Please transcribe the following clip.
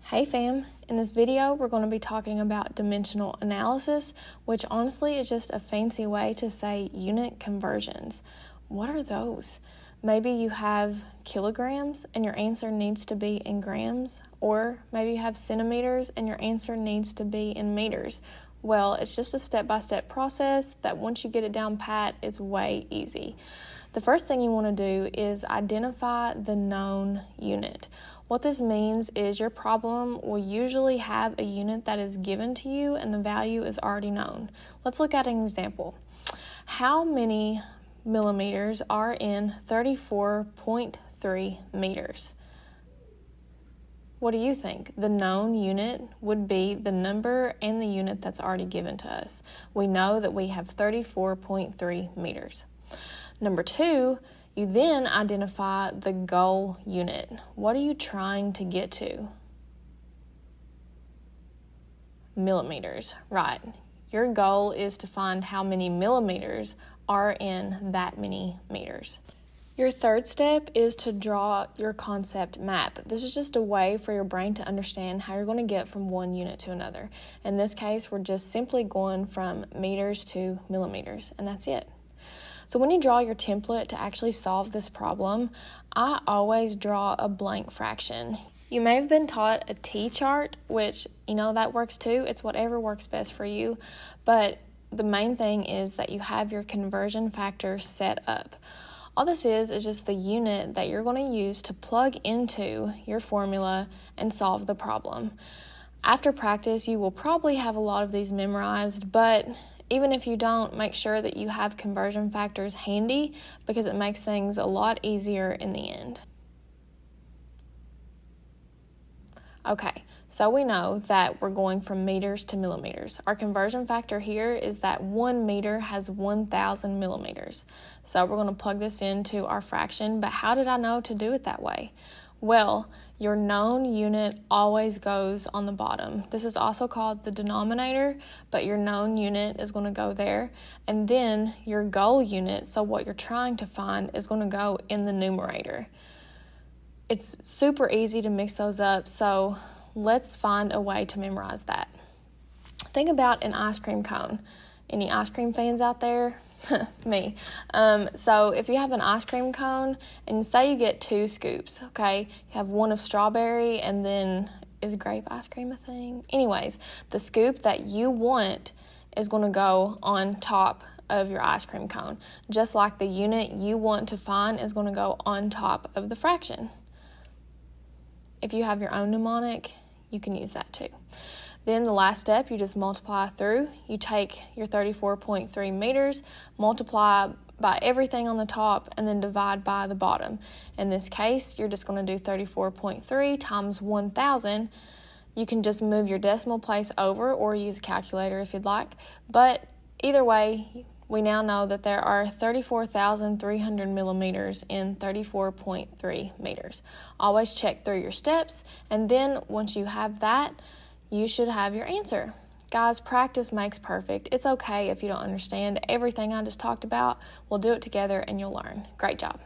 Hey fam, in this video we're going to be talking about dimensional analysis, which honestly is just a fancy way to say unit conversions. What are those? Maybe you have kilograms and your answer needs to be in grams, or maybe you have centimeters and your answer needs to be in meters. Well, it's just a step-by-step process that once you get it down pat, it's way easy. The first thing you want to do is identify the known unit. What this means is your problem will usually have a unit that is given to you and the value is already known. Let's look at an example. How many millimeters are in 34.3 meters? What do you think? The known unit would be the number and the unit that's already given to us. We know that we have 34.3 meters. Number two, you then identify the goal unit. What are you trying to get to? Millimeters, right. Your goal is to find how many millimeters are in that many meters. Your third step is to draw your concept map. This is just a way for your brain to understand how you're going to get from one unit to another. In this case, we're just simply going from meters to millimeters, and that's it. So when you draw your template to actually solve this problem, I always draw a blank fraction. You may have been taught a T-chart, which, that works too. It's whatever works best for you. But the main thing is that you have your conversion factor set up. All this is just the unit that you're going to use to plug into your formula and solve the problem. After practice, you will probably have a lot of these memorized, but even if you don't, make sure that you have conversion factors handy because it makes things a lot easier in the end. Okay, so we know that we're going from meters to millimeters. Our conversion factor here is that 1 meter has 1,000 millimeters. So we're going to plug this into our fraction, but how did I know to do it that way? Well, your known unit always goes on the bottom. This is also called the denominator, but your known unit is going to go there. And then your goal unit, so what you're trying to find, is going to go in the numerator. It's super easy to mix those up, so let's find a way to memorize that. Think about an ice cream cone. Any ice cream fans out there? Me. So if you have an ice cream cone and say you get 2 scoops, okay? You have one of strawberry and then, is grape ice cream a thing? Anyways, the scoop that you want is going to go on top of your ice cream cone, just like the unit you want to find is going to go on top of the fraction. If you have your own mnemonic, you can use that too. Then the last step, you just multiply through. You take your 34.3 meters, multiply by everything on the top, and then divide by the bottom. In this case, you're just going to do 34.3 times 1,000. You can just move your decimal place over or use a calculator if you'd like. But either way, we now know that there are 34,300 millimeters in 34.3 meters. Always check through your steps, and then once you have that, you should have your answer. Guys, practice makes perfect. It's okay if you don't understand everything I just talked about. We'll do it together and you'll learn. Great job.